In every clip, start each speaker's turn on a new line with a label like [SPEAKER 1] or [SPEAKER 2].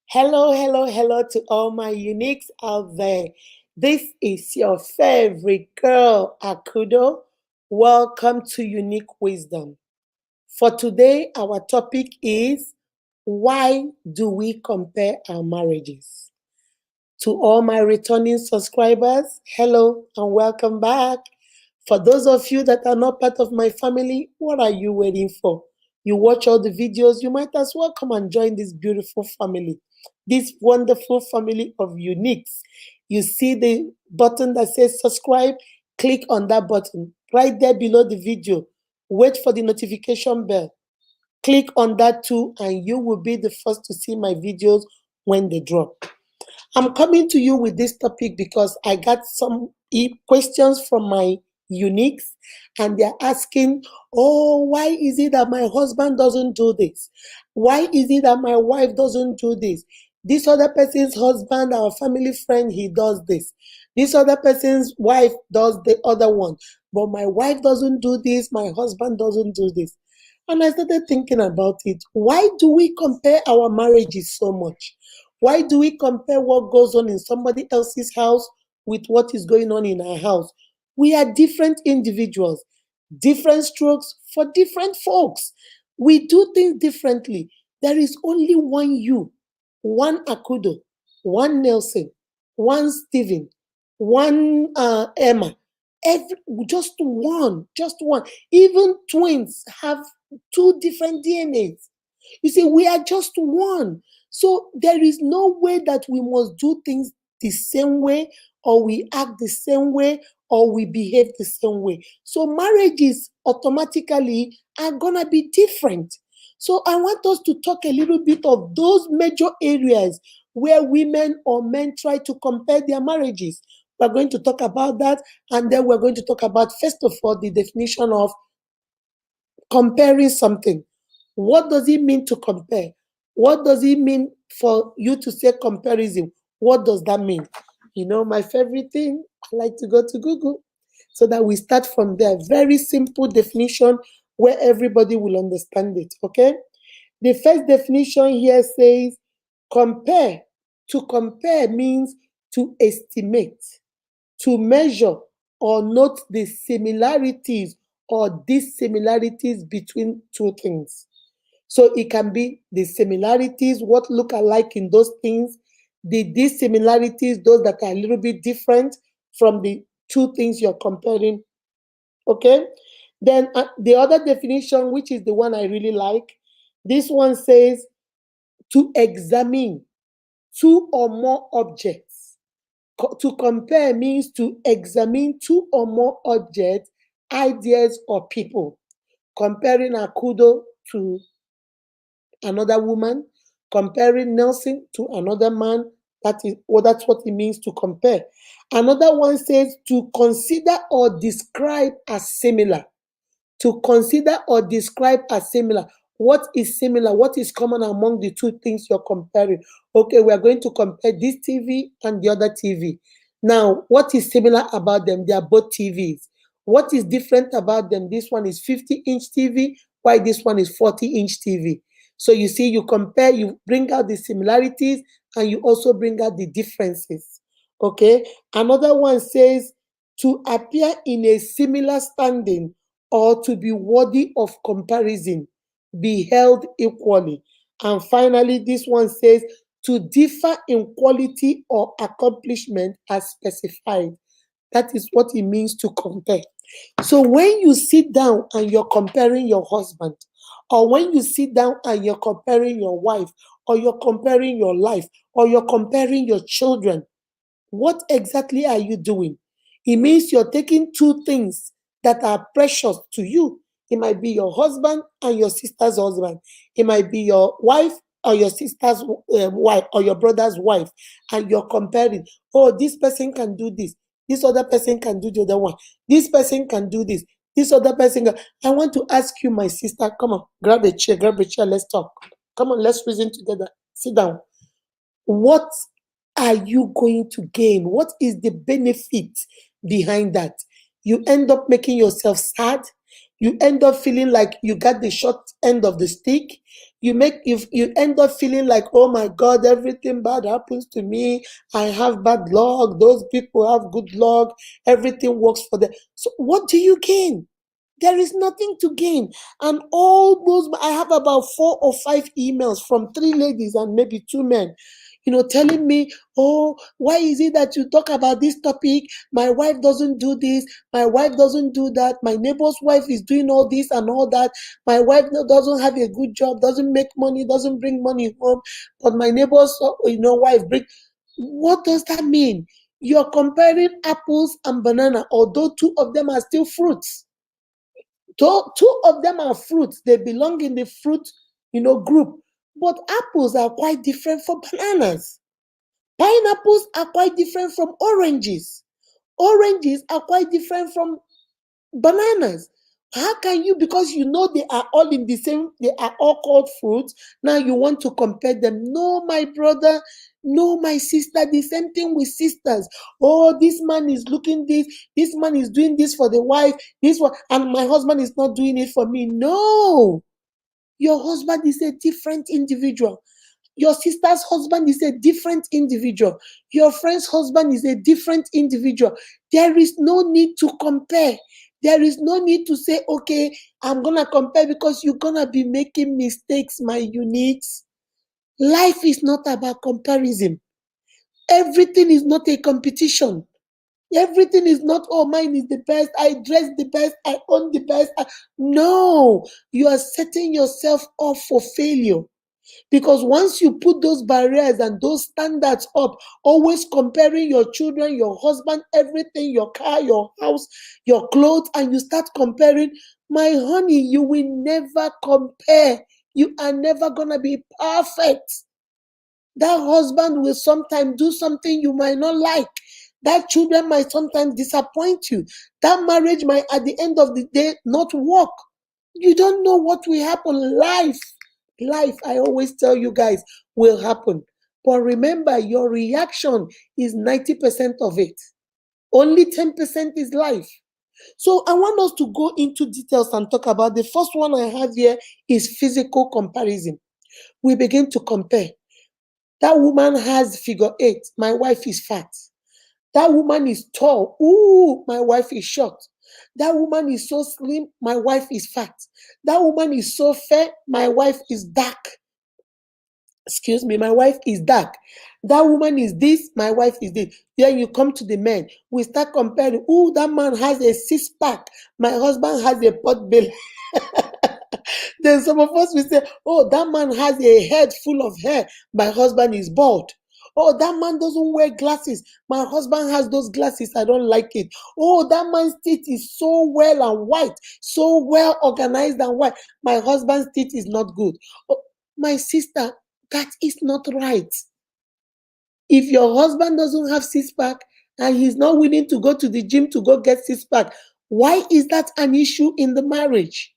[SPEAKER 1] Hello, hello, hello to all my uniques out there. This is your favorite girl, Akudo. Welcome to Unique Wisdom. For today, our topic is why do we compare our marriages? To all my returning subscribers, hello and welcome back. For those of you that are not part of my family, what are you waiting for? You watch all the videos, you might as well come and join this beautiful family, this wonderful family of uniques. You see the button that says subscribe, click on that button right there below the video. Wait for the notification bell. Click on that too, and you will be the first to see my videos when they drop. I'm coming to you with this topic because I got some questions from my uniques, and they're asking, oh, why is it that my husband doesn't do this? Why is it that my wife doesn't do this? This other person's husband, our family friend, he does this. This other person's wife does the other one. But my wife doesn't do this, my husband doesn't do this. And I started thinking about it. Why do we compare our marriages so much? Why do we compare what goes on in somebody else's house with what is going on in our house? We are different individuals, different strokes for different folks. We do things differently. There is only one you, one Akudo, one Nelson, one Stephen, one Emma. Every, just one, just one. Even twins have two different DNAs. You see, we are just one. So there is no way that we must do things the same way, or we act the same way, or we behave the same way. So marriages automatically are gonna be different. So I want us to talk a little bit of those major areas where women or men try to compare their marriages. We're going to talk about that, and then we're going to talk about, first of all, the definition of comparing something. What does it mean to compare? What does it mean for you to say comparison? What does that mean? You know, my favorite thing, I like to go to Google so that we start from there. Very simple definition where everybody will understand it, okay? The first definition here says compare. To compare means to estimate, to measure or note the similarities or dissimilarities between two things. So it can be the similarities, what look alike in those things, the dissimilarities, those that are a little bit different from the two things you're comparing. Okay? Then the other definition, which is the one I really like, this one says to examine two or more objects. To compare means to examine two or more objects, ideas, or people. Comparing Akudo to another woman, comparing Nelson to another man, that's what it means to compare. Another one says to consider or describe as similar. To consider or describe as similar. What is similar? What is common among the two things you're comparing? Okay, we are going to compare this TV and the other TV. Now, what is similar about them? They are both TVs. What is different about them? This one is 50-inch TV, while this one is 40-inch TV. So you see, you compare, you bring out the similarities, and you also bring out the differences. Okay. Another one says to appear in a similar standing or to be worthy of comparison, be held equally. And finally, this one says to differ in quality or accomplishment as specified. That is what it means to compare. So when you sit down and you're comparing your husband, or when you sit down and you're comparing your wife, or you're comparing your life, or you're comparing your children, what exactly are you doing? It means you're taking two things that are precious to you. It might be your husband and your sister's husband. It might be your wife or your sister's wife or your brother's wife. And you're comparing, oh, this person can do this. This other person can do the other one. This person can do this. This other person can. I want to ask you, my sister, come on, grab a chair, let's talk. Come on, let's reason together. Sit down. What are you going to gain? What is the benefit behind that? You end up making yourself sad. You end up feeling like you got the short end of the stick. You end up feeling like, oh my God, everything bad happens to me. I have bad luck. Those people have good luck. Everything works for them. So what do you gain? There is nothing to gain. And all those, I have about 4 or 5 emails from 3 ladies and maybe 2 men, telling me, oh, why is it that you talk about this topic? My wife doesn't do this. My wife doesn't do that. My neighbor's wife is doing all this and all that. My wife doesn't have a good job, doesn't make money, doesn't bring money home. But my neighbor's, wife bring. What does that mean? You're comparing apples and banana, although two of them are still fruits. Two of them are fruits. They belong in the fruit, group. But apples are quite different from bananas. Pineapples are quite different from oranges. Oranges are quite different from bananas. How can you, because they are all in the same, they are all called fruits, now you want to compare them? No, my brother, no, my sister, the same thing with sisters. Oh, this man is looking this man is doing this for the wife, this one, and my husband is not doing it for me. No, your husband is a different individual. Your sister's husband is a different individual. Your friend's husband is a different individual. There is no need to compare. There is no need to say, okay, I'm going to compare, because you're going to be making mistakes, my uniques. Life is not about comparison. Everything is not a competition. Everything is not, oh, mine is the best, I dress the best, I own the best. No, you are setting yourself up for failure. Because once you put those barriers and those standards up, always comparing your children, your husband, everything, your car, your house, your clothes, and you start comparing, my honey, you will never compare. You are never going to be perfect. That husband will sometimes do something you might not like. That children might sometimes disappoint you. That marriage might, at the end of the day, not work. You don't know what will happen. Life, I always tell you guys, will happen. But remember, your reaction is 90% of it. Only 10% is life. So I want us to go into details and talk about the first one I have here is physical comparison. We begin to compare. That woman has figure 8. My wife is fat. That woman is tall. Ooh, my wife is short. That woman is so slim. My wife is fat. That woman is so fair. My wife is dark. Excuse me, my wife is dark. That woman is this. My wife is this. Then you come to the men. We start comparing. Ooh, that man has a 6-pack. My husband has a pot belly. Then some of us will say, oh, that man has a head full of hair. My husband is bald. Oh, that man doesn't wear glasses. My husband has those glasses. I don't like it. Oh, that man's teeth is so well and white, so well organized and white. My husband's teeth is not good. Oh, my sister, that is not right. If your husband doesn't have 6-pack and he's not willing to go to the gym to go get 6-pack, why is that an issue in the marriage?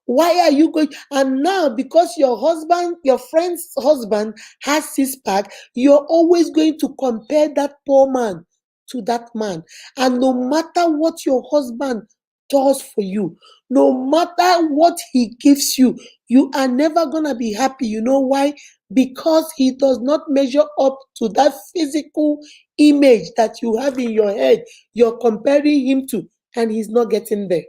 [SPEAKER 1] Why are you going? And now, because your husband, your friend's husband has 6-pack, you're always going to compare that poor man to that man. And no matter what your husband does for you, no matter what he gives you, you are never going to be happy. You know why? Because he does not measure up to that physical image that you have in your head. You're comparing him to, and he's not getting there.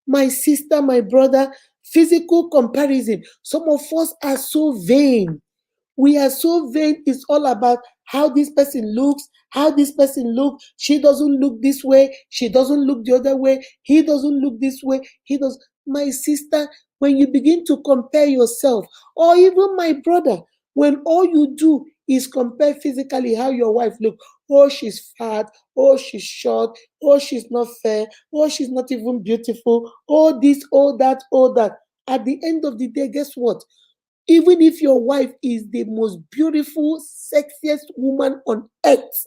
[SPEAKER 1] My sister, my brother, physical comparison. Some of us are so vain. We are so vain. It's all about how this person looks, how this person looks. She doesn't look this way. She doesn't look the other way. He doesn't look this way. He does. My sister, when you begin to compare yourself, or even my brother, when all you do is compare physically how your wife looks. Oh, she's fat. Oh, she's short. Oh, she's not fair. Oh, she's not even beautiful. Oh, this, oh, that, oh, that. At the end of the day, guess what? Even if your wife is the most beautiful, sexiest woman on earth,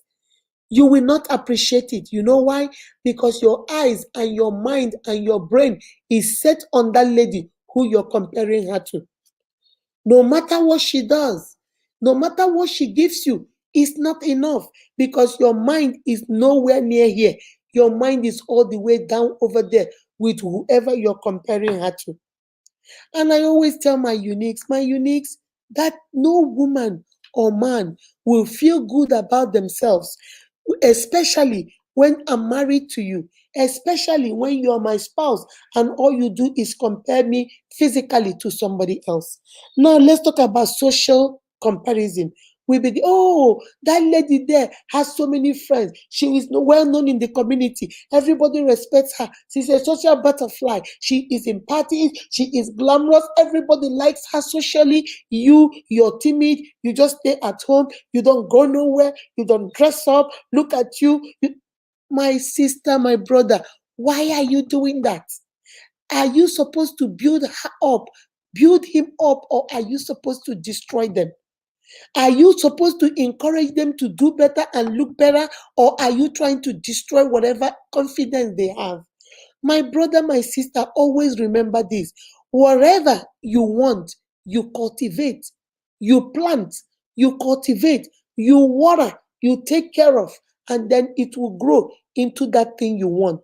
[SPEAKER 1] you will not appreciate it. You know why? Because your eyes and your mind and your brain is set on that lady who you're comparing her to. No matter what she does, no matter what she gives you, it's not enough, because your mind is nowhere near here. Your mind is all the way down over there with whoever you're comparing her to. And I always tell my uniques, that no woman or man will feel good about themselves, especially when I'm married to you, especially when you are my spouse and all you do is compare me physically to somebody else. Now, let's talk about social comparison. We begin, oh, that lady there has so many friends. She is well known in the community. Everybody respects her. She's a social butterfly. She is in parties. She is glamorous. Everybody likes her socially. You're timid. You just stay at home. You don't go nowhere. You don't dress up. Look at you. My sister, my brother, why are you doing that? Are you supposed to build her up, build him up, or are you supposed to destroy them? Are you supposed to encourage them to do better and look better, or are you trying to destroy whatever confidence they have? My brother, my sister, always remember this. Whatever you want, you cultivate, you plant, you cultivate, you water, you take care of, and then it will grow into that thing you want.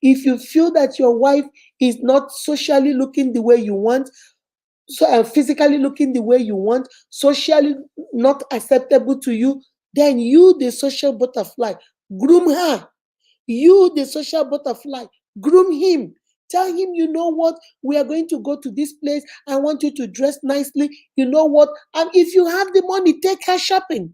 [SPEAKER 1] If you feel that your wife is not socially looking the way you want, so physically looking the way you want, socially not acceptable to you, then you, the social butterfly, groom her. You, the social butterfly, groom him. Tell him, you know what, we are going to go to this place. I want you to dress nicely. You know what? And if you have the money, take her shopping.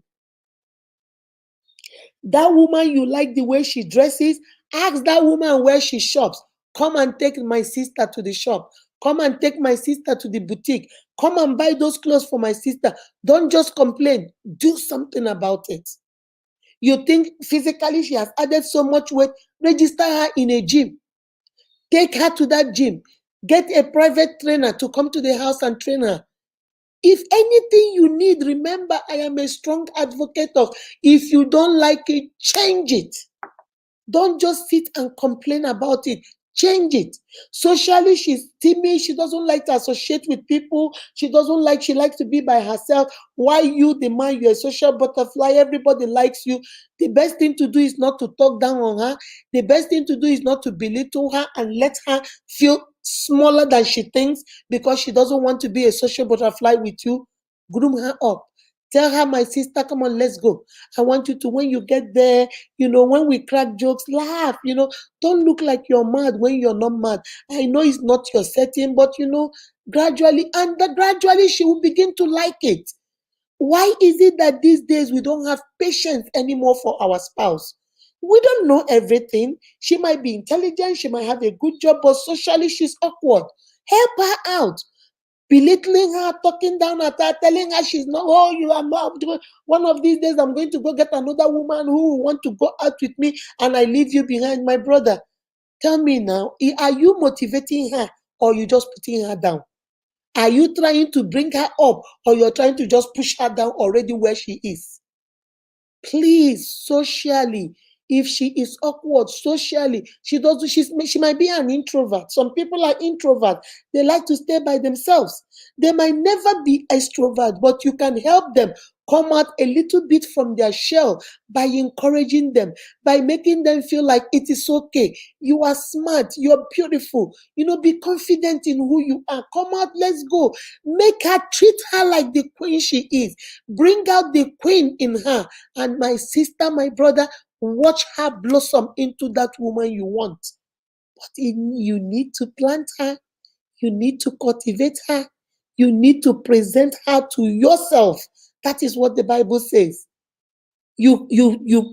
[SPEAKER 1] That woman, you like the way she dresses, ask that woman where she shops. Come and take my sister to the shop. Come and take my sister to the boutique. Come and buy those clothes for my sister. Don't just complain. Do something about it. You think physically she has added so much weight, register her in a gym. Take her to that gym. Get a private trainer to come to the house and train her. If anything you need, remember, I am a strong advocate of, if you don't like it, change it. Don't just sit and complain about it. Change it. Socially, she's timid. She doesn't like to associate with people. She likes to be by herself. Why you, the man, you're a social butterfly. Everybody likes you. The best thing to do is not to talk down on her. The best thing to do is not to belittle her and let her feel smaller than she thinks because she doesn't want to be a social butterfly with you. Groom her up. Tell her, my sister, come on, let's go. I want you to, when you get there, when we crack jokes, laugh. Don't look like you're mad when you're not mad. I know it's not your setting, but gradually, and gradually she will begin to like it. Why is it that these days we don't have patience anymore for our spouse? We don't know everything. She might be intelligent, she might have a good job, but socially she's awkward. Help her out. Belittling her, talking down at her, telling her she's not, oh, you are not. One of these days, I'm going to go get another woman who will want to go out with me, and I leave you behind, my brother. Tell me now, are you motivating her or you just putting her down? Are you trying to bring her up or you're trying to just push her down already where she is? Please, socially, if she is awkward socially, she might be an introvert. Some people are introverts. They like to stay by themselves. They might never be extrovert, but you can help them come out a little bit from their shell by encouraging them, by making them feel like it is okay. You are smart, you're beautiful. Be confident in who you are. Come out, let's go. Make her, treat her like the queen she is. Bring out the queen in her. And my sister, my brother, watch her blossom into that woman you want. But you need to plant her. You need to cultivate her. You need to present her to yourself. That is what the Bible says. You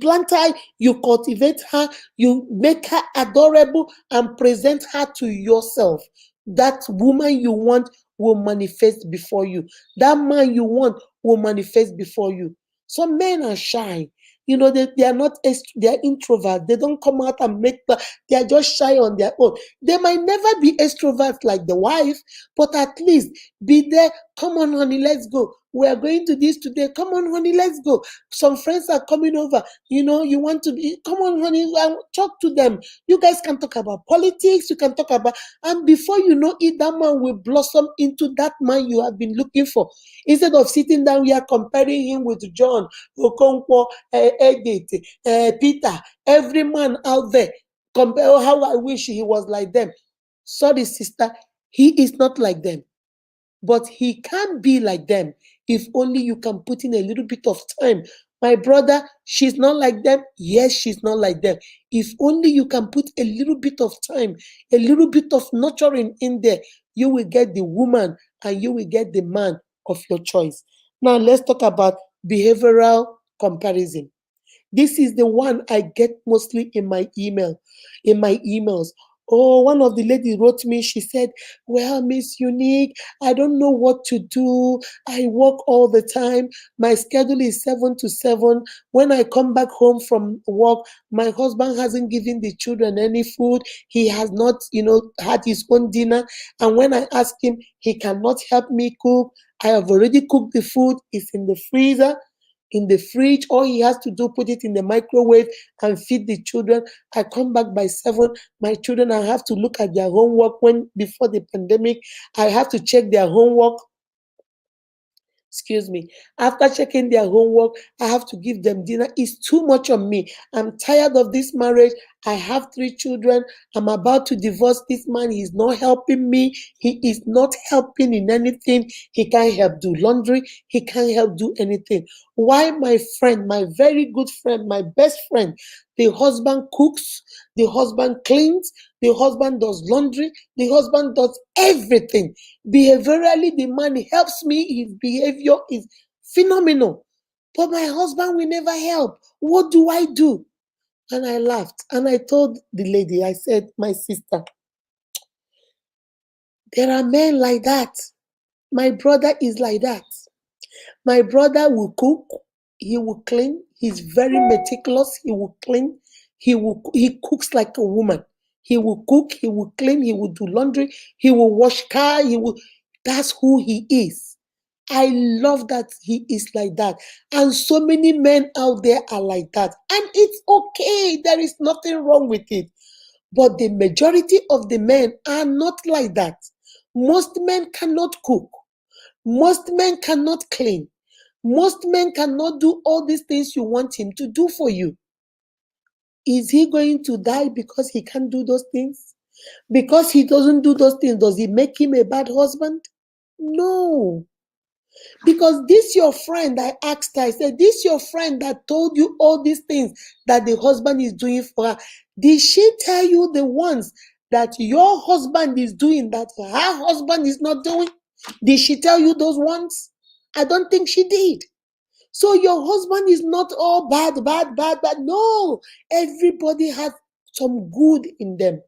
[SPEAKER 1] plant her, you cultivate her, you make her adorable and present her to yourself. That woman you want will manifest before you. That man you want will manifest before you. Some men are shy. They are not, they are introverts. They don't come out and they are just shy on their own. They might never be extroverts like the wife, but at least be there. Come on, honey, let's go. We are going to this today. Come on, honey, let's go. Some friends are coming over. You want to be, come on, honey, talk to them. You guys can talk about politics. You can talk about, and before you know it, that man will blossom into that man you have been looking for. Instead of sitting down here comparing him with John, Okonkwo, Edith, Peter, every man out there. Compare, how I wish he was like them. Sorry, sister. He is not like them. But he can be like them if only you can put in a little bit of time. My brother, she's not like them. Yes, she's not like them. If only you can put a little bit of time, a little bit of nurturing in there, you will get the woman and you will get the man of your choice. Now, let's talk about behavioral comparison. This is the one I get mostly in my emails. Oh, one of the ladies wrote me, she said, well, Miss Unique, I don't know what to do. I work all the time. My schedule is 7 to 7. When I come back home from work, my husband hasn't given the children any food. He has not, had his own dinner. And when I ask him, he cannot help me cook. I have already cooked the food. It's in the freezer, in the fridge. All he has to do, put it in the microwave and feed the children. I come back by 7. My children, I have to look at their homework. When before the pandemic, I have to check their homework. Excuse me. After checking their homework, I have to give them dinner. It's too much on me. I'm tired of this marriage. I have 3 children. I'm about to divorce this man. He's not helping me. He is not helping in anything. He can't help do laundry. He can't help do anything. Why my friend, my very good friend, my best friend, the husband cooks, the husband cleans, the husband does laundry, the husband does everything. Behaviorally, the man helps me. His behavior is phenomenal. But my husband will never help. What do I do? And I laughed. And I told the lady, I said, my sister, there are men like that. My brother is like that. My brother will cook, he will clean, he's very meticulous, he will clean, he cooks like a woman. He will cook, he will clean, he will do laundry, he will wash car, that's who he is. I love that he is like that. And so many men out there are like that. And it's okay. There is nothing wrong with it. But the majority of the men are not like that. Most men cannot cook. Most men cannot clean. Most men cannot do all these things you want him to do for you. Is he going to die because he can't do those things? Because he doesn't do those things, does it make him a bad husband? No. Because this your friend, I asked her, I said, this your friend that told you all these things that the husband is doing for her. Did she tell you the ones that your husband is doing that her husband is not doing? Did she tell you those ones? I don't think she did. So your husband is not all bad, bad, bad, bad. No, everybody has some good in them.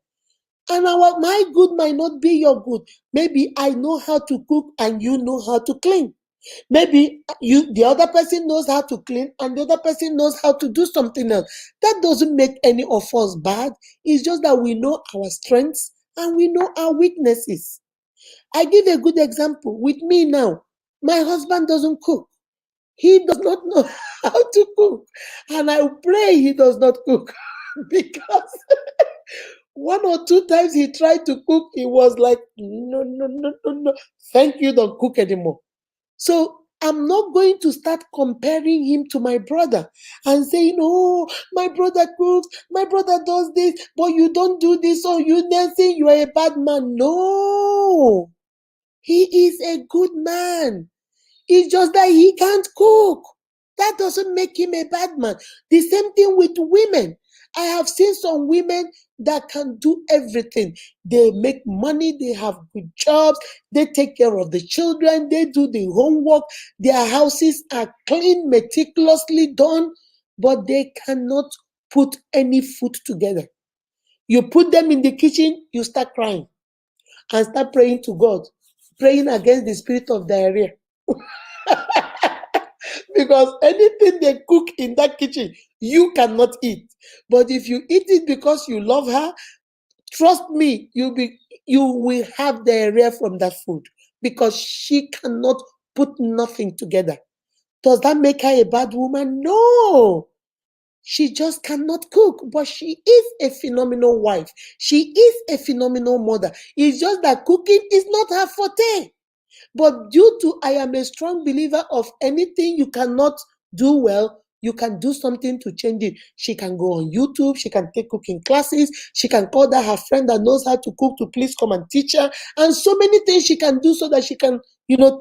[SPEAKER 1] And my good might not be your good. Maybe I know how to cook and you know how to clean. Maybe the other person knows how to clean and the other person knows how to do something else. That doesn't make any of us bad. It's just that we know our strengths and we know our weaknesses. I give a good example. With me now, my husband doesn't cook. He does not know how to cook. And I pray he does not cook because 1 or 2 times he tried to cook, he was like, no, no, no, no, no. Thank you, don't cook anymore. So I'm not going to start comparing him to my brother and saying, oh, my brother cooks, my brother does this, but you don't do this, or you then say you are a bad man. No, he is a good man. It's just that he can't cook. That doesn't make him a bad man. The same thing with women. I have seen some women that can do everything. They make money, they have good jobs, they take care of the children, they do the homework, their houses are clean, meticulously done, but they cannot put any food together. You put them in the kitchen, you start crying and start praying to God, praying against the spirit of diarrhea. Because anything they cook in that kitchen, you cannot eat. But if you eat it because you love her, trust me, you will have diarrhea from that food because she cannot put nothing together. Does that make her a bad woman? No. She just cannot cook, but she is a phenomenal wife. She is a phenomenal mother. It's just that cooking is not her forte. But due to I am a strong believer of anything you cannot do well, you can do something to change it. She can go on YouTube, she can take cooking classes, she can call that her friend that knows how to cook to please come and teach her, and so many things she can do so that she can,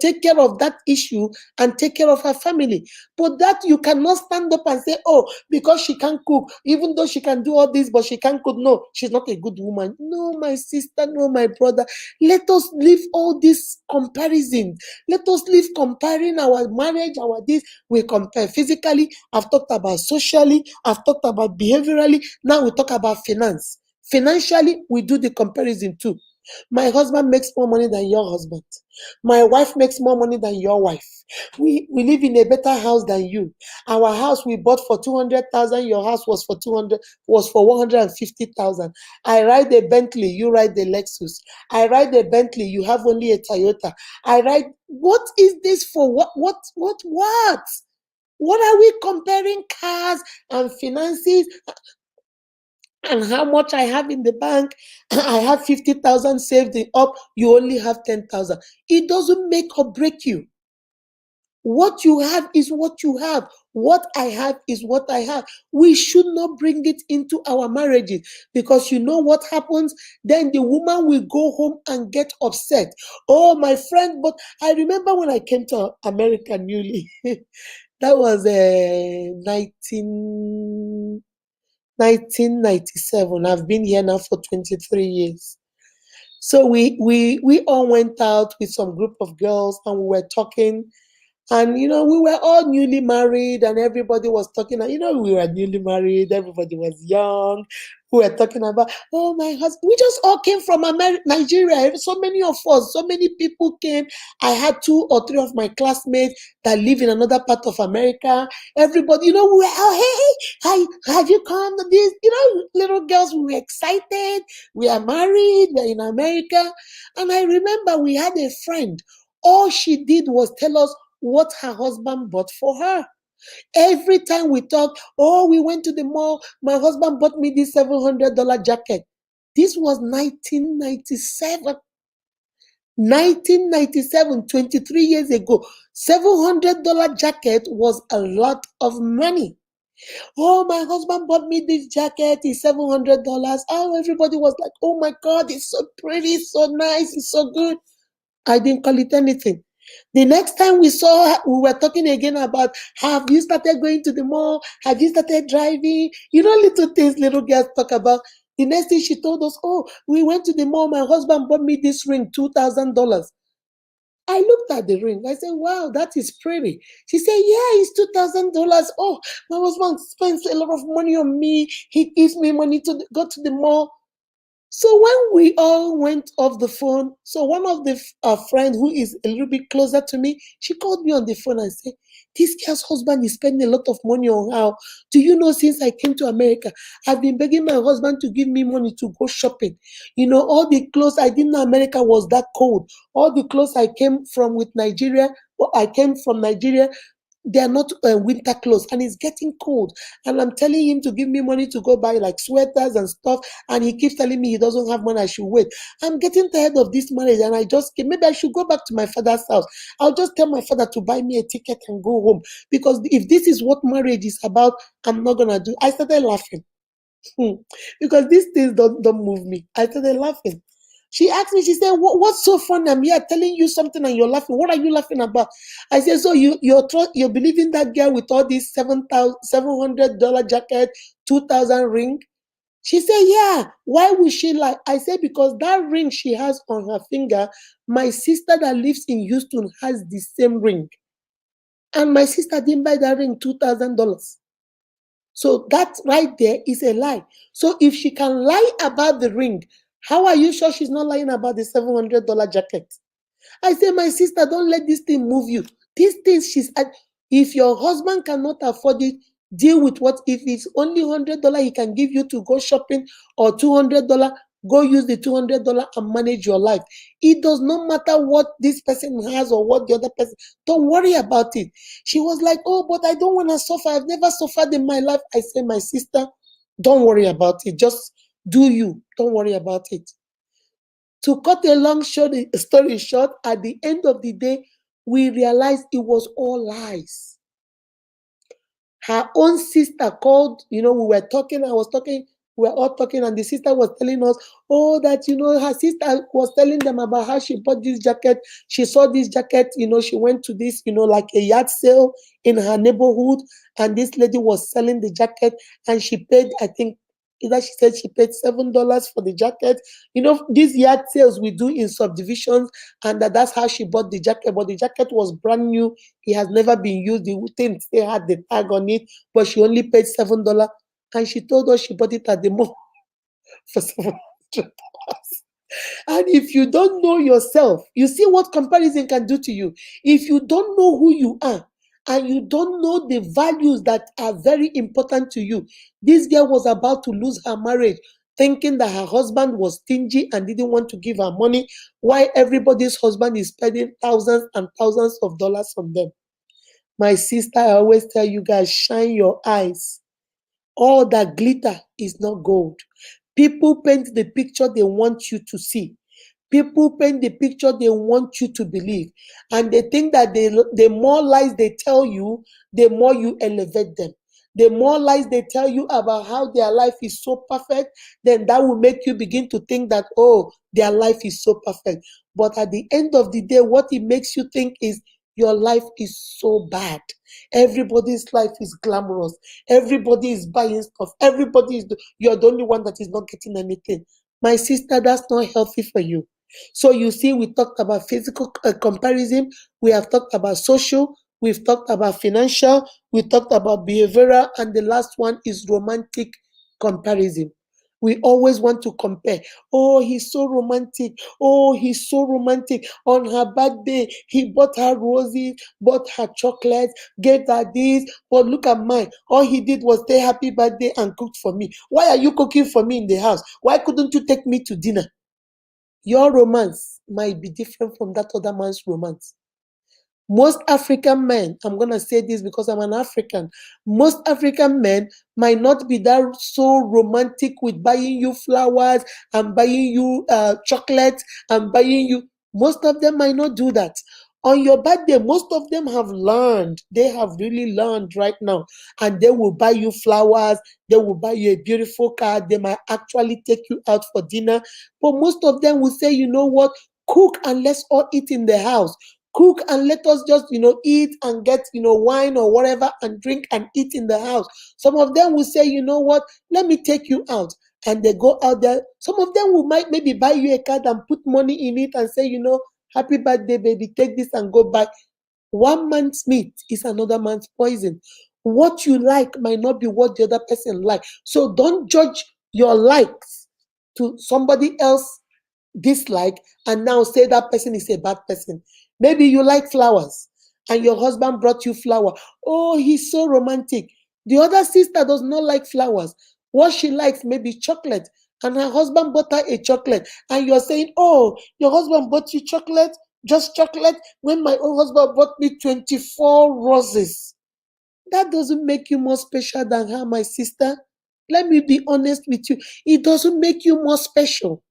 [SPEAKER 1] take care of that issue and take care of her family. But that you cannot stand up and say, oh, because she can't cook, even though she can do all this, but she can't cook. No, she's not a good woman. No, my sister, no, my brother. Let us leave all these comparisons. Let us leave comparing our marriage, our this. We compare physically. I've talked about socially. I've talked about behaviorally. Now we talk about finance. Financially, we do the comparison too. My husband makes more money than your husband. My wife makes more money than your wife. We live in a better house than you. Our house we bought for 200,000. Your house was for 150,000. I ride a Bentley. You ride the Lexus. I ride a Bentley. You have only a Toyota. I ride. What is this for? What? What are we comparing cars and finances and how much I have in the bank? I have 50,000 saved up. You only have 10,000. It doesn't make or break you. What you have is what you have. What I have is what I have. We should not bring it into our marriages, because you know what happens? Then the woman will go home and get upset. Oh, my friend, but I remember when I came to America newly. That was 1997. I've been here now for 23 years. So we all went out with some group of girls and we were talking, and we were all newly married, and everybody was talking. And we were newly married, everybody was young. We were talking about, oh, my husband. We just all came from Nigeria. So many of us, so many people came. I had 2 or 3 of my classmates that live in another part of America. Everybody, we were, oh, hey, hi, have you come to this? Little girls, we were excited. We are married, we're in America. And I remember we had a friend. All she did was tell us what her husband bought for her. Every time we talk, oh, we went to the mall, my husband bought me this $700 jacket. This was 1997. 1997, 23 years ago. $700 jacket was a lot of money. Oh, my husband bought me this jacket. It's $700. Oh, everybody was like, oh my God, it's so pretty, it's so nice, it's so good. I didn't call it anything. The next time we saw her, we were talking again about, have you started going to the mall? Have you started driving? Little things little girls talk about. The next thing she told us, oh, we went to the mall. My husband bought me this ring, $2,000. I looked at the ring. I said, wow, that is pretty. She said, yeah, it's $2,000. Oh, my husband spends a lot of money on me. He gives me money to go to the mall. So when we all went off the phone, so one of the friend who is a little bit closer to me, she called me on the phone and said, this girl's husband is spending a lot of money on her. Do you know, since I came to America, I've been begging my husband to give me money to go shopping. All the clothes I didn't know America was that cold. All the clothes I came from with Nigeria, I came from Nigeria, they are not winter clothes, and it's getting cold. And I'm telling him to give me money to go buy like sweaters and stuff, and he keeps telling me he doesn't have money. I should wait. I'm getting tired of this marriage, and I just maybe I should go back to my father's house. I'll just tell my father to buy me a ticket and go home, because if this is what marriage is about, I'm not gonna do. I started laughing. Because these things don't move me. I started laughing. She asked me, she said, what's so funny? I'm here telling you something and you're laughing. What are you laughing about? I said, so you're believing that girl with all these $700 jacket, 2,000 ring? She said, yeah. Why would she lie? I said, because that ring she has on her finger, my sister that lives in Houston has the same ring. And my sister didn't buy that ring $2,000. So that right there is a lie. So if she can lie about the ring, how are you sure she's not lying about the $700 jacket? I say, my sister, don't let this thing move you. These things if your husband cannot afford it, deal with what. If it's only $100 he can give you to go shopping, or $200, go use the $200 and manage your life. It does not matter what this person has or what the other person. Don't worry about it. She was like, oh, but I don't want to suffer. I've never suffered in my life. I say, my sister, don't worry about it. Just do you. Don't worry about it. To cut a long story short, at the end of the day, we realized it was all lies. Her own sister called, we were talking, I was talking, we were all talking, and the sister was telling us, oh, that, her sister was telling them about how she bought this jacket. She saw this jacket, she went to this, like a yard sale in her neighborhood, and this lady was selling the jacket, and she paid, I think, either she said she paid $7 for the jacket. These yard sales we do in subdivisions, and that's how she bought the jacket. But the jacket was brand new. It has never been used. The thing still had the tag on it, but she only paid $7. And she told us she bought it at the mall for $700. And if you don't know yourself, you see what comparison can do to you. If you don't know who you are and you don't know the values that are very important to you, this girl was about to lose her marriage, thinking that her husband was stingy and didn't want to give her money, while everybody's husband is spending thousands and thousands of dollars on them. My sister, I always tell you guys, shine your eyes. All that glitter is not gold. People paint the picture they want you to see. People paint the picture they want you to believe. And they think that the more lies they tell you, the more you elevate them. The more lies they tell you about how their life is so perfect, then that will make you begin to think that, oh, their life is so perfect. But at the end of the day, what it makes you think is your life is so bad. Everybody's life is glamorous. Everybody is buying stuff. You're the only one that is not getting anything. My sister, that's not healthy for you. So you see, we talked about physical comparison, we have talked about social, we've talked about financial, we talked about behavioral, and the last one is romantic comparison. We always want to compare. Oh, he's so romantic. Oh, he's so romantic. On her birthday, he bought her roses, bought her chocolates, gave her this. But look at mine. All he did was say happy birthday and cooked for me. Why are you cooking for me in the house? Why couldn't you take me to dinner? Your romance might be different from that other man's romance. Most African men, I'm going to say this because I'm an African, most African men might not be that so romantic with buying you flowers and buying you chocolates and buying you. Most of them might not do that. On your birthday, most of them have learned. They have really learned right now. And they will buy you flowers. They will buy you a beautiful car. They might actually take you out for dinner. But most of them will say, you know what? Cook and let's all eat in the house. Cook and let us just eat and get wine or whatever and drink and eat in the house. Some of them will say, you know what, let me take you out, and they go out there. Some of them will might maybe buy you a card and put money in it and say, happy birthday baby, take this and go buy. One man's meat is another man's poison. What you like might not be what the other person like. So don't judge your likes to somebody else dislike and now say that person is a bad person. Maybe you like flowers and your husband brought you flower. Oh, he's so romantic. The other sister does not like flowers. What she likes maybe chocolate, and her husband bought her a chocolate. And you're saying, oh, your husband bought you chocolate, just chocolate, when my own husband bought me 24 roses. That doesn't make you more special than her, my sister. Let me be honest with you. It doesn't make you more special.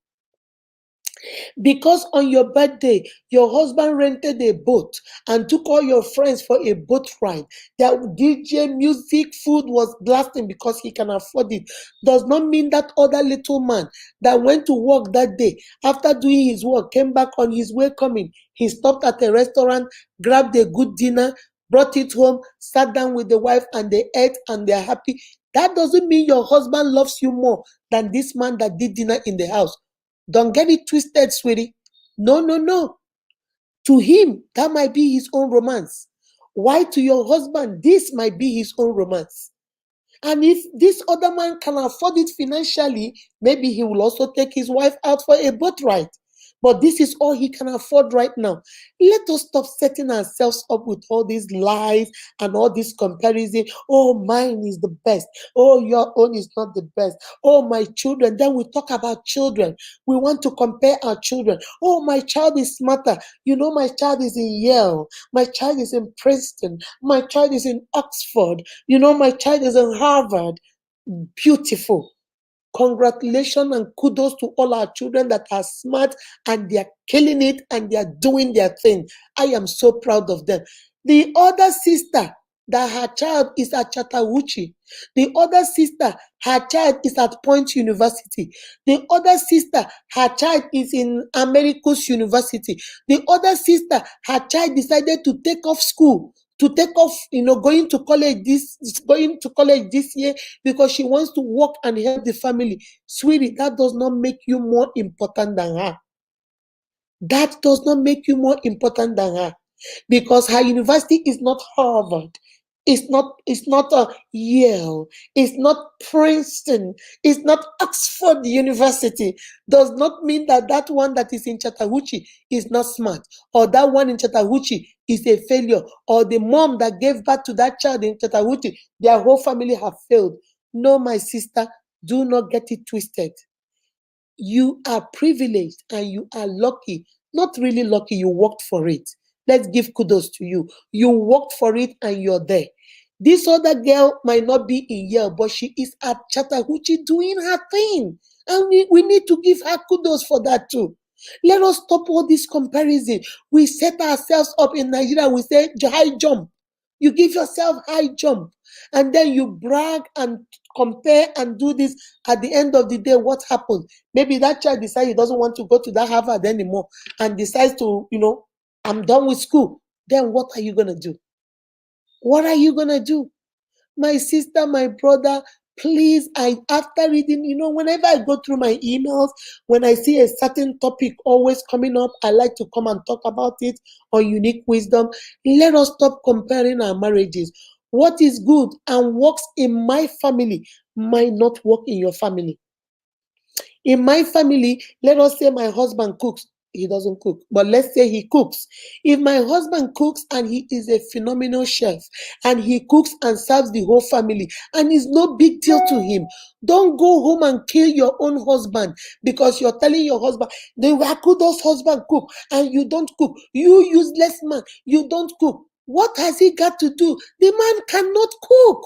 [SPEAKER 1] Because on your birthday, your husband rented a boat and took all your friends for a boat ride. The DJ music, food was blasting because he can afford it. Does not mean that other little man that went to work that day, after doing his work, came back on his way coming. He stopped at a restaurant, grabbed a good dinner, brought it home, sat down with the wife, and they ate and they're happy. That doesn't mean your husband loves you more than this man that did dinner in the house. Don't get it twisted, sweetie. No, no, no. To him, that might be his own romance. Why to your husband, this might be his own romance. And if this other man can afford it financially, maybe he will also take his wife out for a boat ride. But this is all he can afford right now. Let us stop setting ourselves up with all these lies and all this comparison. Oh, mine is the best. Oh, your own is not the best. Oh, my children. Then we talk about children. We want to compare our children. Oh, my child is smarter. My child is in Yale. My child is in Princeton. My child is in Oxford. My child is in Harvard. Beautiful. Congratulations and kudos to all our children that are smart and they are killing it and they are doing their thing. I am so proud of them. The other sister that her child is at Chattahoochee. The other sister, her child is at Point University. The other sister, her child is in Americus University. The other sister, her child decided to take off school, to take off, going to college this year because she wants to work and help the family. Sweetie, that does not make you more important than her. That does not make you more important than her, because her university is not Harvard. It's not a Yale. It's not Princeton. It's not Oxford University. Does not mean that that one that is in Chattahoochee is not smart, or that one in Chattahoochee is a failure, or the mom that gave birth to that child in Chattahoochee, their whole family have failed. No, my sister, do not get it twisted. You are privileged and you are lucky. Not really lucky, you worked for it. Let's give kudos to you. You worked for it and you're there. This other girl might not be in Yale, but she is at Chattahoochee doing her thing. And we need to give her kudos for that too. Let us stop all this comparison. We set ourselves up in Nigeria, we say high jump. You give yourself high jump, and then you brag and compare and do this. At the end of the day, what happens? Maybe that child decides he doesn't want to go to that Harvard anymore and decides to, I'm done with school. Then what are you going to do? What are you going to do? My sister, my brother, please, after reading, whenever I go through my emails, when I see a certain topic always coming up, I like to come and talk about it on Unique Wisdom. Let us stop comparing our marriages. What is good and works in my family might not work in your family. In my family, let us say my husband cooks. He doesn't cook, but let's say he cooks. If my husband cooks and he is a phenomenal chef and he cooks and serves the whole family and it's no big deal to him, don't go home and kill your own husband because you're telling your husband, the Wakudo's husband cook and you don't cook. You useless man, you don't cook. What has he got to do? The man cannot cook.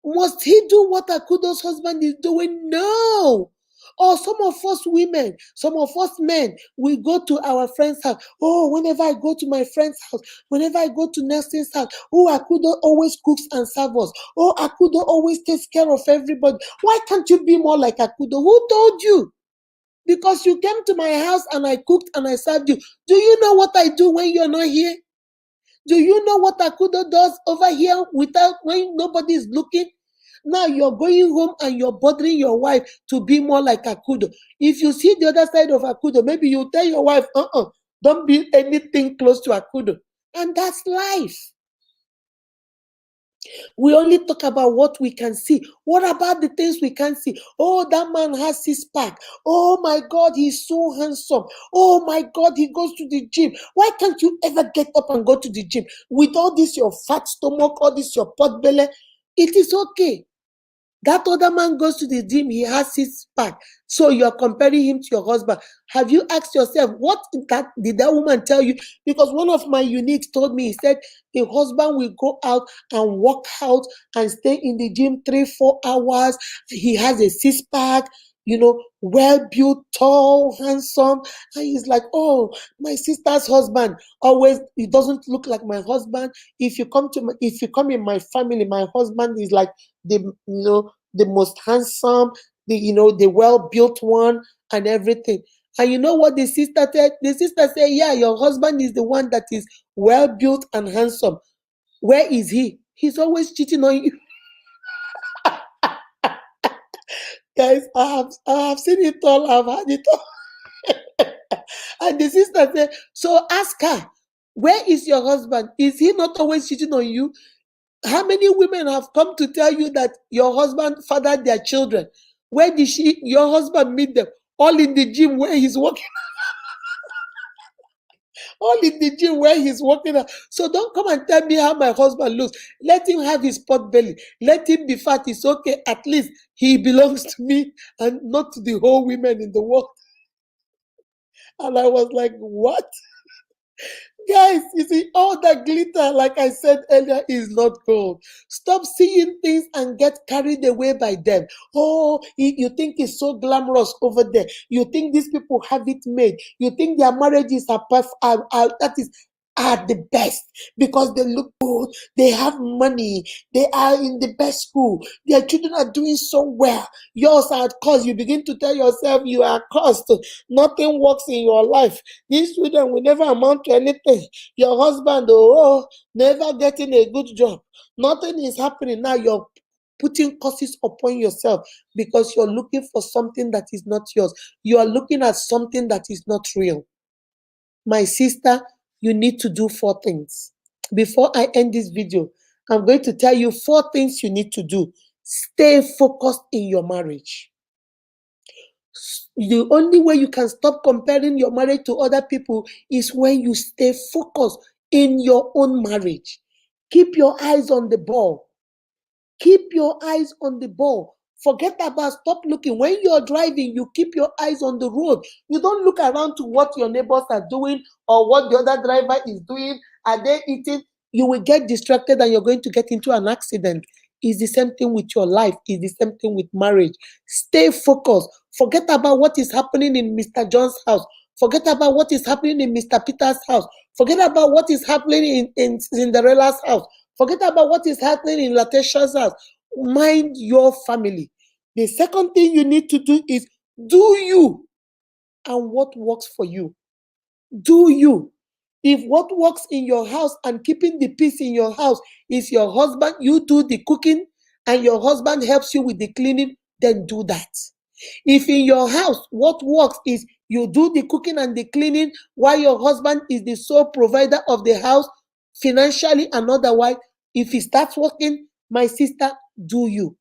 [SPEAKER 1] Must he do what Akudo's husband is doing? No. Or some of us women, some of us men, we go to our friend's house. Oh, whenever I go to my friend's house, whenever I go to Nelson's house, oh, Akudo always cooks and serves us. Oh, Akudo always takes care of everybody. Why can't you be more like Akudo? Who told you? Because you came to my house and I cooked and I served you. Do you know what I do when you're not here? Do you know what Akudo does over here without when nobody is looking? Now you're going home and you're bothering your wife to be more like Akudo. If you see the other side of Akudo, maybe you tell your wife, don't be anything close to Akudo. And that's life. We only talk about what we can see. What about the things we can't see? Oh, that man has his pack. Oh my God, he's so handsome. Oh my God, he goes to the gym. Why can't you ever get up and go to the gym? With all this, your fat stomach, all this, your pot belly, it is okay. That other man goes to the gym, he has his pack. So you're comparing him to your husband. Have you asked yourself, what did that woman tell you? Because one of my uniques told me, he said, the husband will go out and work out and stay in the gym 3-4 hours. He has a six-pack, well-built, tall, handsome. And he's like, oh, my sister's husband always, he doesn't look like my husband. If you come in my family, my husband is like the most handsome, the well-built one and everything. And you know what the sister said? The sister said, yeah, your husband is the one that is well-built and handsome. Where is he? He's always cheating on you. Guys, I have seen it all, I've had it all. And the sister said, so ask her, where is your husband? Is he not always cheating on you? How many women have come to tell you that your husband fathered their children? Where did your husband meet them? All in the gym where he's working. All in the gym where he's working out. So don't come and tell me how my husband looks. Let him have his pot belly. Let him be fat. It's okay. At least he belongs to me and not to the whole women in the world. And I was like, what? Guys, you see, all that glitter, like I said earlier, is not gold. Stop seeing things and get carried away by them. Oh, you think it's so glamorous over there. You think these people have it made. You think their marriages are perfect. That is, are the best because they look good, they have money, they are in the best school, their children are doing so well. Yours are cursed. You begin to tell yourself you are cursed. Nothing works in your life. These children will never amount to anything. Your husband, oh, never getting a good job. Nothing is happening now. You're putting curses upon yourself because you're looking for something that is not yours. You are looking at something that is not real. My sister, you need to do 4 things. Before I end this video, I'm going to tell you 4 things you need to do. Stay focused in your marriage. The only way you can stop comparing your marriage to other people is when you stay focused in your own marriage. Keep your eyes on the ball. Keep your eyes on the ball. Forget about, stop looking. When you're driving, you keep your eyes on the road. You don't look around to what your neighbors are doing or what the other driver is doing. Are they eating? You will get distracted and you're going to get into an accident. It's the same thing with your life. It's the same thing with marriage. Stay focused. Forget about what is happening in Mr. John's house. Forget about what is happening in Mr. Peter's house. Forget about what is happening in Cinderella's house. Forget about what is happening in Latesha's house. Mind your family. The second thing you need to do is do you and what works for you. Do you. If what works in your house and keeping the peace in your house is your husband, you do the cooking and your husband helps you with the cleaning, then do that. If in your house what works is you do the cooking and the cleaning while your husband is the sole provider of the house financially and otherwise, if it starts working, my sister, do you.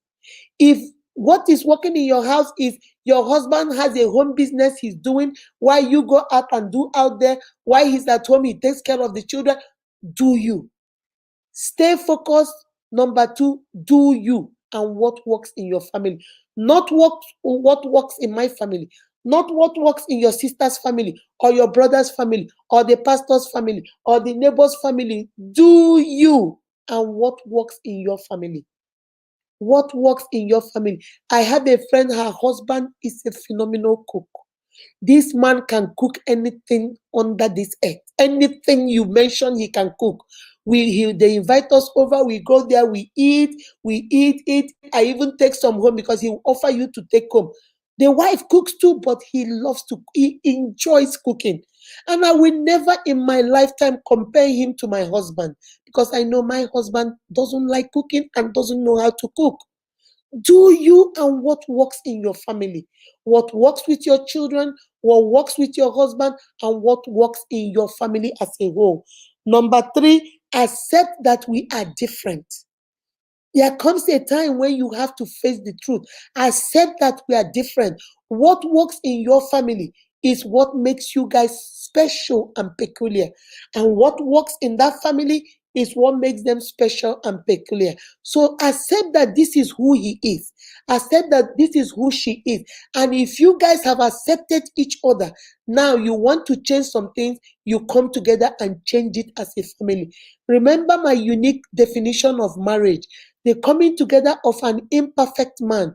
[SPEAKER 1] If what is working in your house is your husband has a home business he's doing while you go out and do out there, while he's at home, he takes care of the children, do you. Stay focused. Number 2, do you and what works in your family. Not what works in my family. Not what works in your sister's family or your brother's family or the pastor's family or the neighbor's family. Do you and what works in your family. What works in your family. I have a friend, her husband is a phenomenal cook. This man can cook anything under this earth. Anything you mention, he can cook. They invite us over, we go there, we eat. I even take some home because he will offer you to take home. The wife cooks too, but he enjoys cooking. And I will never in my lifetime compare him to my husband because I know my husband doesn't like cooking and doesn't know how to cook. Do you and what works in your family, what works with your children, what works with your husband, and what works in your family as a whole. Number 3, accept that we are different. There comes a time when you have to face the truth. Accept that we are different. What works in your family is what makes you guys special and peculiar. And what works in that family is what makes them special and peculiar. So accept that this is who he is. Accept that this is who she is. And if you guys have accepted each other, now you want to change some things, you come together and change it as a family. Remember my unique definition of marriage. The coming together of an imperfect man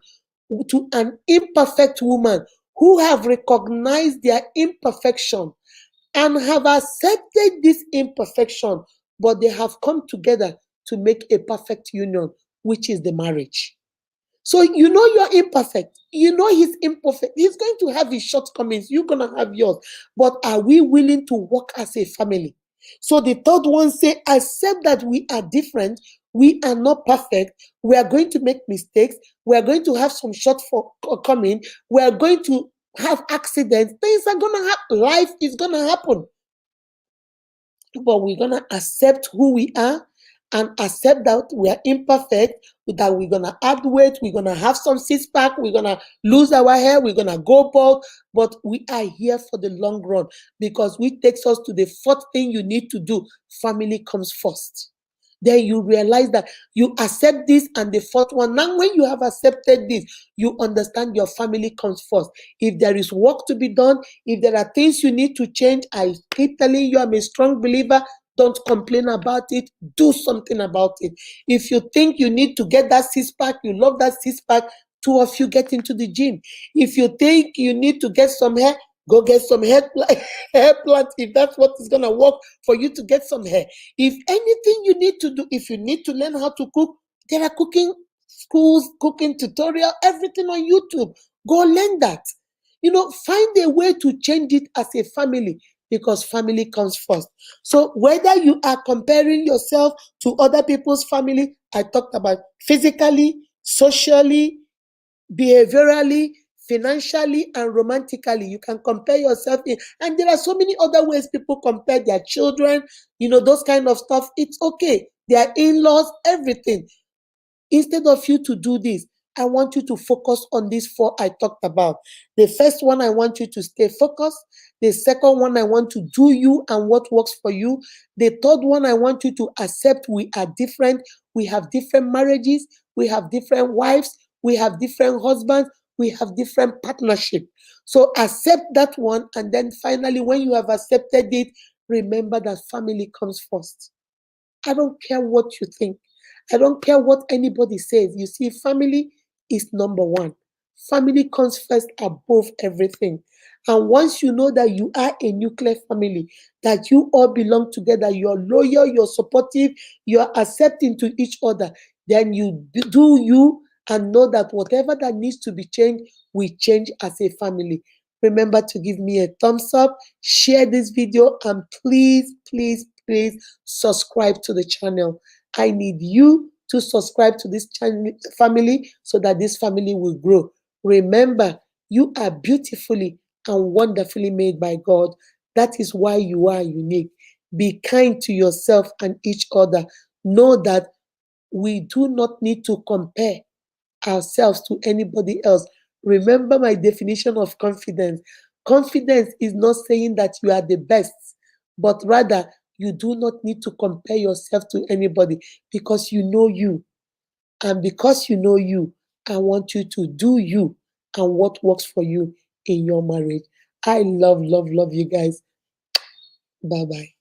[SPEAKER 1] to an imperfect woman who have recognized their imperfection and have accepted this imperfection, but they have come together to make a perfect union, which is the marriage. So you know you're imperfect. You know he's imperfect. He's going to have his shortcomings. You're going to have yours. But are we willing to work as a family? So the third one say, accept that we are different. We are not perfect. We are going to make mistakes. We are going to have some shortcoming. We are going to have accidents. Things are going to happen. Life is going to happen. But we're going to accept who we are and accept that we are imperfect, that we're going to add weight, we're going to have some six-pack, we're going to lose our hair, we're going to go bald, but we are here for the long run because which takes us to the fourth thing you need to do. Family comes first. Then you realize that you accept this and the fourth one. Now, when you have accepted this, you understand your family comes first. If there is work to be done, if there are things you need to change, I keep telling you, I'm a strong believer. Don't complain about it. Do something about it. If you think you need to get that six-pack, you love that six-pack, 2 of you get into the gym. If you think you need to get some hair, Go get some hair, hair plant if that's what is going to work for you to get some hair. If anything you need to do, if you need to learn how to cook, there are cooking schools, cooking tutorial, everything on YouTube. Go learn that. Find a way to change it as a family, because family comes first. So whether you are comparing yourself to other people's family, I talked about physically, socially, behaviorally, financially, and romantically. You can compare yourself and there are so many other ways people compare their children, those kind of stuff. It's okay. Their in-laws, everything. Instead of you to do this, I want you to focus on these four I talked about. The first one, I want you to stay focused. The second one, I want to do you and what works for you. The third one, I want you to accept we are different. We have different marriages. We have different wives. We have different husbands. We have different partnership. So accept that one. And then finally, when you have accepted it, remember that family comes first. I don't care what you think. I don't care what anybody says. You see, family is number one. Family comes first above everything. And once you know that you are a nuclear family, that you all belong together, you're loyal, you're supportive, you're accepting to each other, then you do you and know that whatever that needs to be changed, we change as a family. Remember to give me a thumbs up, share this video, and please, please, please subscribe to the channel. I need you to subscribe to this channel family so that this family will grow. Remember, you are beautifully and wonderfully made by God. That is why you are unique. Be kind to yourself and each other. Know that we do not need to compare ourselves to anybody else. Remember my definition of confidence. Confidence is not saying that you are the best, but rather you do not need to compare yourself to anybody, because you know you. And because you know you, I want you to do you and what works for you in your marriage. I love, love, love you guys. Bye bye.